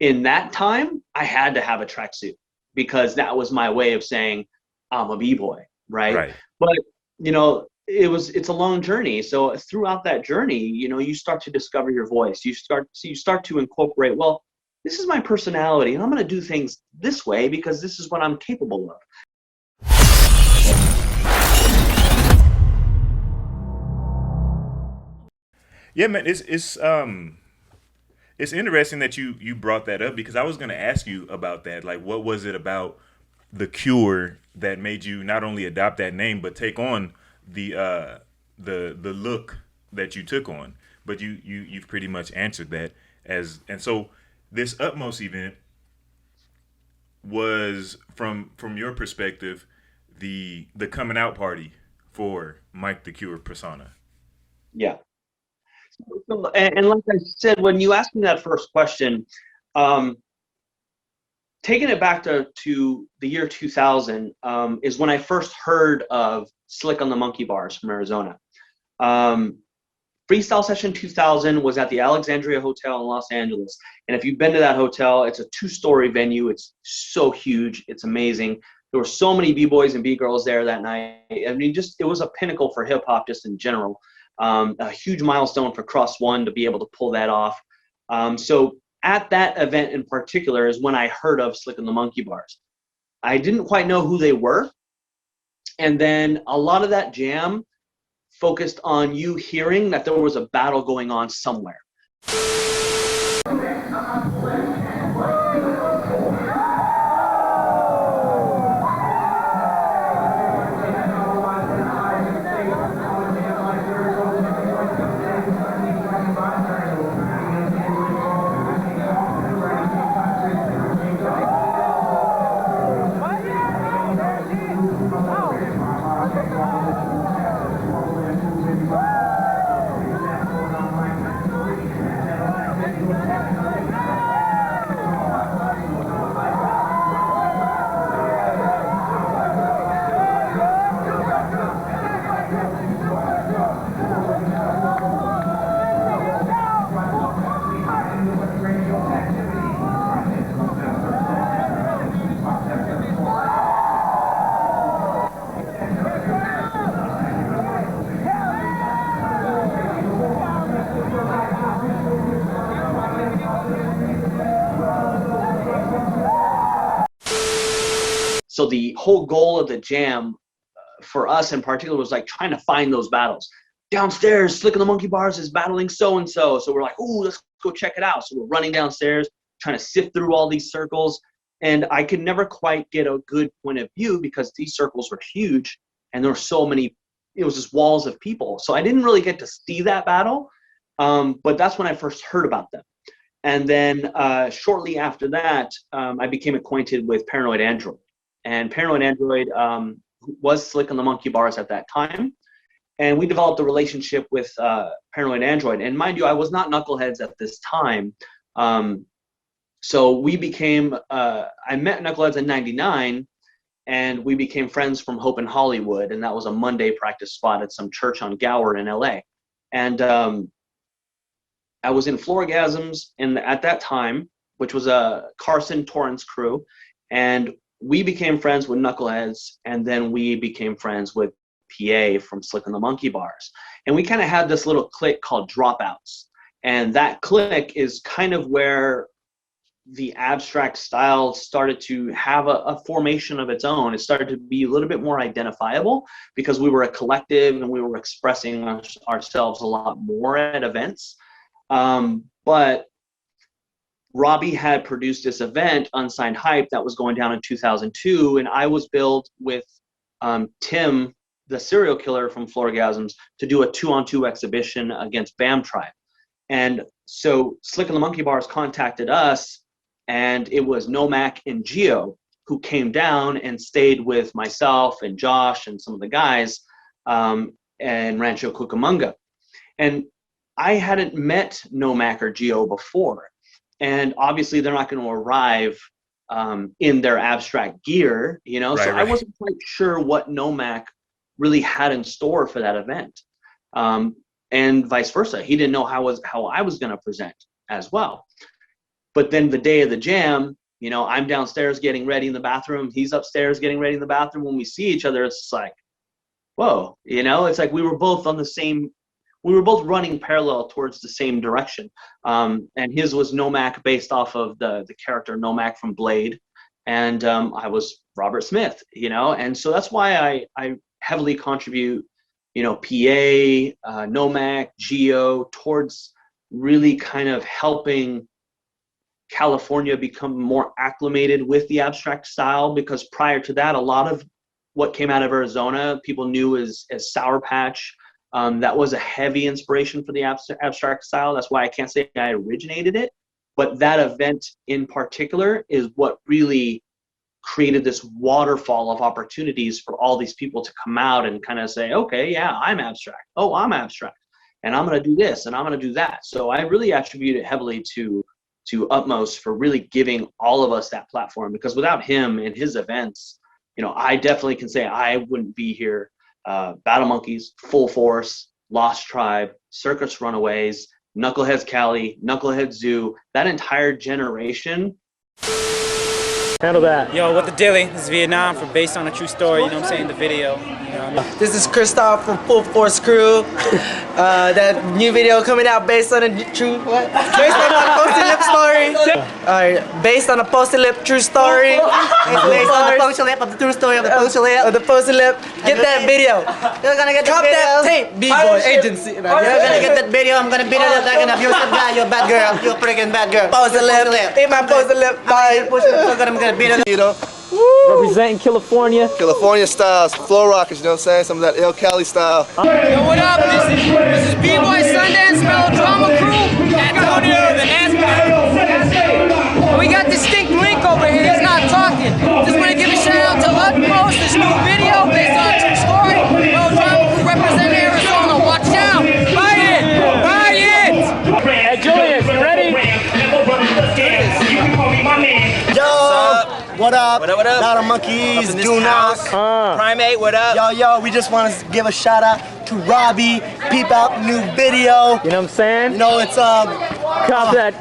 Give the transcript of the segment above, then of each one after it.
in that time, I had to have a tracksuit because that was my way of saying I'm a b-boy, right? Right. But it's a long journey. So throughout that journey, you start to discover your voice. You start to incorporate, well, this is my personality, and I'm going to do things this way because this is what I'm capable of. Yeah, man, it's interesting that you brought that up because I was going to ask you about that. Like, what was it about the Cure that made you not only adopt that name but take on the look that you took on? But you've pretty much answered that. And so this Utmost event was from your perspective the coming out party for Mike the Cure persona. Yeah. And like I said, when you asked me that first question, um, taking it back to the year 2000 is when I first heard of Slick on the Monkey Bars from Arizona. Um, Freestyle Session 2000 was at the Alexandria Hotel in Los Angeles. And if you've been to that hotel, it's a 2-story venue. It's so huge. It's amazing. There were so many B-boys and B-girls there that night. I mean, it was a pinnacle for hip hop just in general. A huge milestone for Cross One to be able to pull that off. So at that event in particular is when I heard of Slick and the Monkey Bars. I didn't quite know who they were. And then a lot of that jam focused on you hearing that there was a battle going on somewhere. So the whole goal of the jam for us in particular was like trying to find those battles. Downstairs, Slick and the Monkey Bars is battling so-and-so. So we're like, ooh, let's go check it out. So we're running downstairs, trying to sift through all these circles. And I could never quite get a good point of view because these circles were huge and there were so many, it was just walls of people. So I didn't really get to see that battle. But that's when I first heard about them. And then shortly after that, I became acquainted with Paranoid Android. And Paranoid Android was Slick on the Monkey Bars at that time. And we developed a relationship with Paranoid Android. And mind you, I was not Knuckleheads at this time. So we became, I met Knuckleheads in '99, and we became friends from Hope in Hollywood. And that was a Monday practice spot at some church on Gower in LA. And I was in Florgasms at that time, which was a Carson Torrance crew. And we became friends with Knuckleheads, and then we became friends with PA from Slick and the Monkey Bars. And we kind of had this little clique called Dropouts. And that clique is kind of where the abstract style started to have a formation of its own. It started to be a little bit more identifiable because we were a collective and we were expressing ourselves a lot more at events. But Robbie had produced this event, Unsigned Hype, that was going down in 2002, and I was billed with Tim, the serial killer from Florgasms, to do a 2-on-2 exhibition against Bam Tribe. And so Slick and the Monkey Bars contacted us, and it was Nomac and Geo who came down and stayed with myself and Josh and some of the guys and Rancho Cucamonga. And I hadn't met Nomac or Geo before. And obviously they're not going to arrive in their abstract gear, Right, so I right. wasn't quite sure what Nomac really had in store for that event. And vice versa. He didn't know how I was going to present as well. But then the day of the jam, you know, I'm downstairs getting ready in the bathroom. He's upstairs getting ready in the bathroom. When we see each other, it's like, whoa, you know, it's like we were both running parallel towards the same direction. And his was Nomak based off of the character Nomak from Blade. And I was Robert Smith, you know, and so that's why I heavily contribute, you know, PA, Nomak, Geo towards really kind of helping California become more acclimated with the abstract style, because prior to that, a lot of what came out of Arizona, people knew as Sour Patch. That was a heavy inspiration for the abstract style. That's why I can't say I originated it, but that event in particular is what really created this waterfall of opportunities for all these people to come out and kind of say, okay, yeah, I'm abstract. Oh, I'm abstract. And I'm going to do this and I'm going to do that. So I really attribute it heavily to UTMOS for really giving all of us that platform, because without him and his events, you know, I definitely can say I wouldn't be here. Battle Monkeys, Full Force, Lost Tribe, Circus Runaways, Knuckleheads Cali, Knuckleheads Zoo, that entire generation. Handle that. Yo, what the dilly? This is Vietnam from Based on a True Story, you know what I'm saying, the video. You know what I mean? This is Christoph from Full Force Crew. That new video coming out based on a true, what? Based on a Posted Lip story. Alright, based on a Posted Lip true story. It's based on the Posted Lip of the true story of the Posted Lip. Of the Posted Lip. Get that video. You're gonna get Cop the that video. tape, bboy agency. You're gonna get that video. I'm gonna beat it up like an abusive guy. You're a bad girl. You're a freaking bad girl. Posted Lip. Eat my Posted Lip. Bye. I'm gonna beat it up. You know, Representing California. California styles, flow rockers, you know what I'm saying? Some of that Ill Cali style. Yo, what up? This is B-Boy Sundance Melodrama Crew, Antonio, the Aspen. We got Distinct Link over here, he's not talking. Just want to give a shout out to UTMOS, this new video based on a true story. Melodrama Crew representing Arizona, watch out. Buy it! Buy it! Hey, Julius, you ready? Yo, what up? What up, what up? Battle Monkeys, do not. Primate, what up? Yo, we just want to give a shout out to Robbie. Peep out the new video. You know what I'm saying? You know, it's Cop that.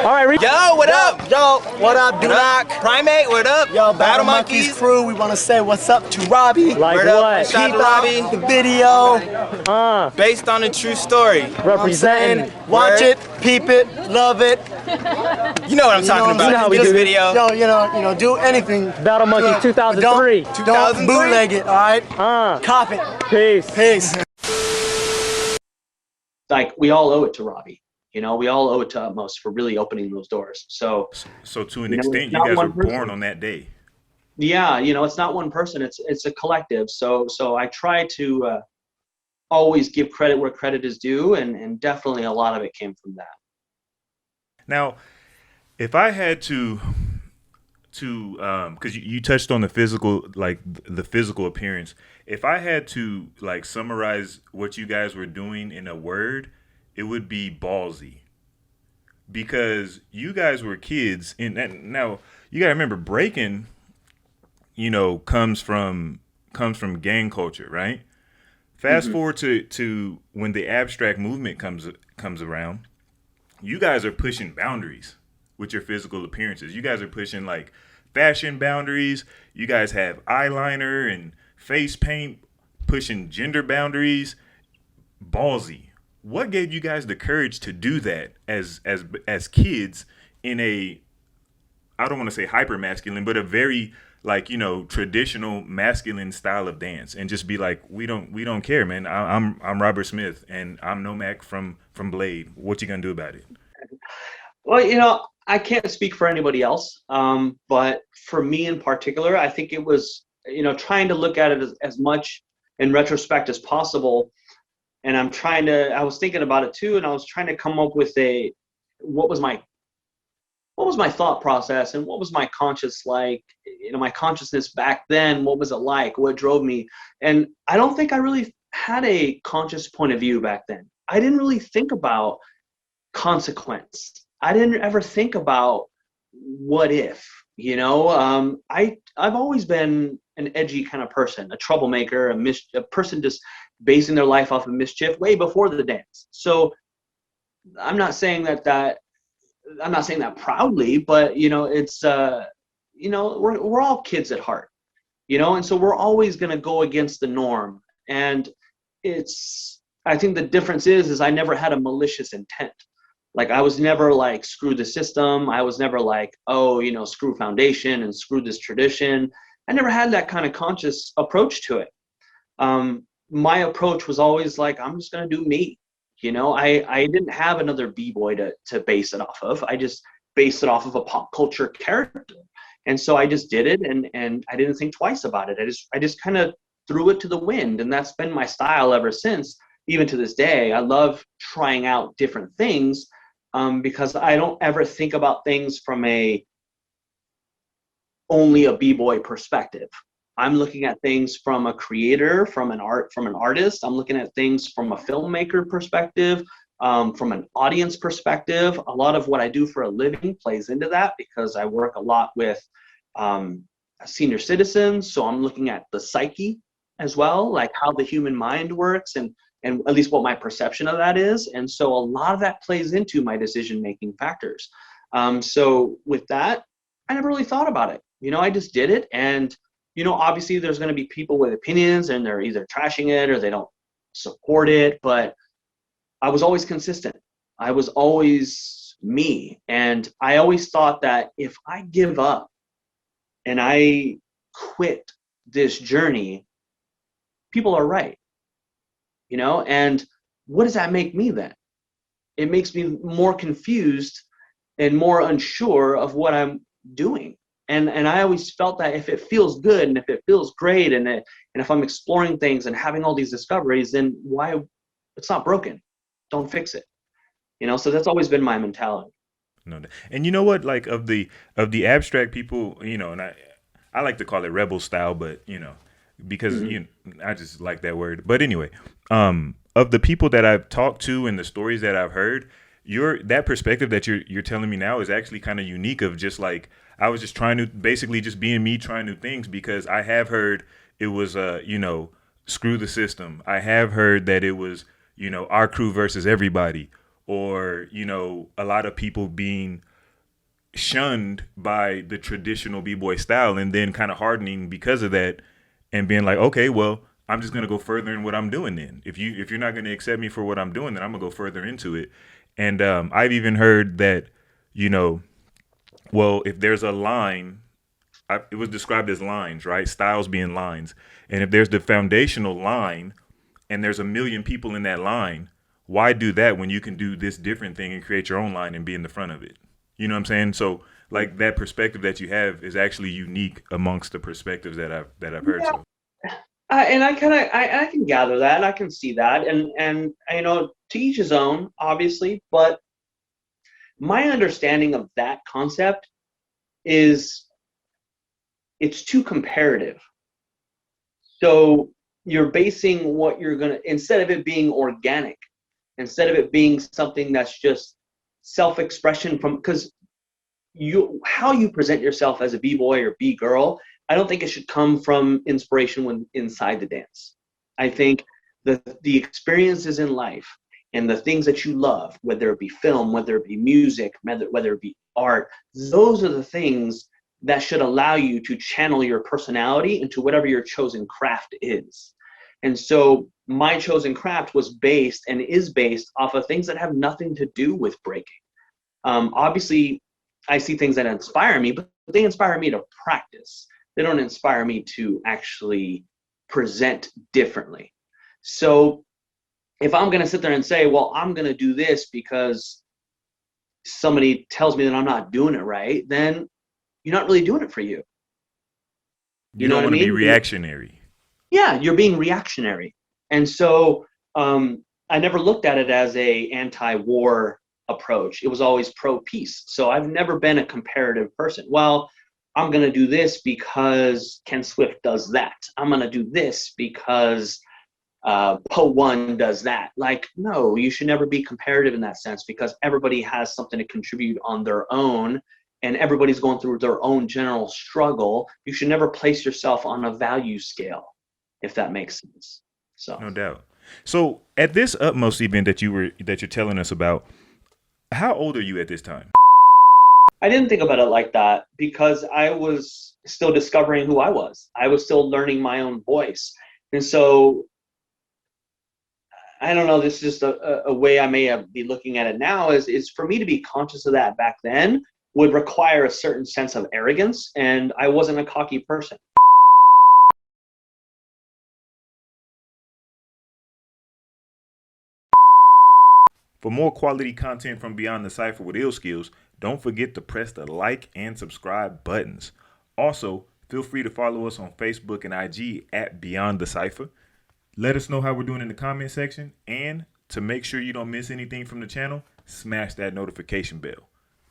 All right, Yo, what up? Yo, what up, do not. Primate, what up? Yo, Battle Monkeys crew, we want to say what's up to Robbie. Like Word up. what? Shout Peep out to out Robbie. the video. Based on a true story. Representing. Watch it, peep it, love it. You know what I'm talking about. You know how we This do it. video. Yo, you know, do anything. Battle Monkeys 2003. Don't bootleg it, all right? Cop it. Peace. Peace. Like, we all owe it to Robbie. You know, we all owe it to UTMOS for really opening those doors. So to an You know, extent, it's you not guys were one person. born on that day. yeah, you know, it's not one person, it's a collective. So I try to always give credit where credit is due, and definitely a lot of it came from that. Now, if I had to because you touched on the physical, like the physical appearance. If I had to like summarize what you guys were doing in a word, it would be ballsy. Because you guys were kids, and now you gotta remember, breaking, you know, comes from gang culture, right? Fast forward to when the abstract movement comes around. You guys are pushing boundaries with your physical appearances. You guys are pushing like fashion boundaries. You guys have eyeliner and face paint, pushing gender boundaries. Ballsy. What gave you guys the courage to do that as kids in a, I don't want to say hyper masculine, but a very, like, you know, traditional masculine style of dance, and just be like, we don't care, man. I'm Robert Smith and I'm Nomak from Blade. What you gonna do about it? Well, you know, I can't speak for anybody else, but for me in particular, I think it was, you know, trying to look at it as much in retrospect as possible. And I was thinking about it too, and I was trying to come up with what was my thought process, and what was my my consciousness back then. What was it like? What drove me? And I don't think I really had a conscious point of view back then. I didn't really think about consequence. I didn't ever think about what if, you know. I've always been an edgy kind of person, a troublemaker, a person just basing their life off of mischief way before the dance. So I'm not saying that I'm not saying that proudly, but you know, it's you know, we're all kids at heart, you know, and so we're always going to go against the norm. And I think the difference is I never had a malicious intent. Like I was never like, screw the system. I was never like, oh, you know, screw foundation and screw this tradition. I never had that kind of conscious approach to it. My approach was always like, I'm just going to do me. You know, I didn't have another b-boy to base it off of. I just based it off of a pop culture character. And so I just did it, and I didn't think twice about it. I just kind of threw it to the wind, and that's been my style ever since, even to this day. I love trying out different things because I don't ever think about things from only a b-boy perspective. I'm looking at things from a creator, from an artist. I'm looking at things from a filmmaker perspective, from an audience perspective. A lot of what I do for a living plays into that because I work a lot with senior citizens. So I'm looking at the psyche as well, like how the human mind works and at least what my perception of that is. And so a lot of that plays into my decision-making factors. So with that, I never really thought about it. You know, I just did it. And you know, obviously there's going to be people with opinions and they're either trashing it or they don't support it, but I was always consistent. I was always me. And I always thought that if I give up and I quit this journey, people are right. You know, and what does that make me then? It makes me more confused and more unsure of what I'm doing. And I always felt that if it feels good and if it feels great and if I'm exploring things and having all these discoveries, then why it's not broken? Don't fix it. You know, so that's always been my mentality. No, and you know what? Like of the abstract people, you know, and I like to call it rebel style, but you know, because I just like that word. But anyway, of the people that I've talked to and the stories that I've heard, that perspective that you're telling me now is actually kind of unique. Of just like, I was just trying to basically just being me, trying new things, because I have heard it was you know, screw the system. I have heard that it was, you know, our crew versus everybody, or you know, a lot of people being shunned by the traditional b-boy style and then kind of hardening because of that and being like, okay, well, I'm just gonna go further in what I'm doing then. If you're not gonna accept me for what I'm doing, then I'm gonna go further into it. And I've even heard that, you know, well, if there's a line, it was described as lines, right? Styles being lines. And if there's the foundational line and there's a million people in that line, why do that when you can do this different thing and create your own line and be in the front of it? You know what I'm saying? So like that perspective that you have is actually unique amongst the perspectives that I've heard. Yeah. So. And I can gather that, and I can see that, and you know, to each his own, obviously. But my understanding of that concept is it's too comparative. So you're basing what you're gonna, instead of it being organic, instead of it being something that's just self-expression from, because how you present yourself as a b-boy or b-girl, I don't think it should come from inspiration when inside the dance. I think the experiences in life and the things that you love, whether it be film, whether it be music, whether it be art, those are the things that should allow you to channel your personality into whatever your chosen craft is. And so my chosen craft was based and is based off of things that have nothing to do with breaking. Obviously, I see things that inspire me, but they inspire me to practice. They don't inspire me to actually present differently. So if I'm going to sit there and say, well, I'm going to do this because somebody tells me that I'm not doing it right, then you're not really doing it for you. You don't want to be reactionary. Yeah, you're being reactionary. And so I never looked at it as a anti-war approach. It was always pro-peace. So I've never been a comparative person. Well, I'm going to do this because Ken Swift does that. I'm going to do this because Po One does that. Like, no, you should never be comparative in that sense, because everybody has something to contribute on their own, and everybody's going through their own general struggle. You should never place yourself on a value scale, if that makes sense. So no doubt. So at this UTMOS event that you're telling us about, how old are you at this time? I didn't think about it like that because I was still discovering who I was. I was still learning my own voice. And so, I don't know, this is just a way I may be looking at it now is for me to be conscious of that back then would require a certain sense of arrogance, and I wasn't a cocky person. For more quality content from Beyond the Cypher with Illskillz, don't forget to press the like and subscribe buttons. Also, feel free to follow us on Facebook and IG at Beyond the Cypher. Let us know how we're doing in the comment section, and to make sure you don't miss anything from the channel, smash that notification bell.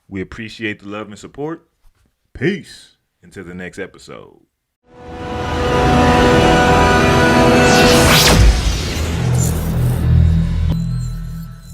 We appreciate the love and support. Peace. Until the next episode.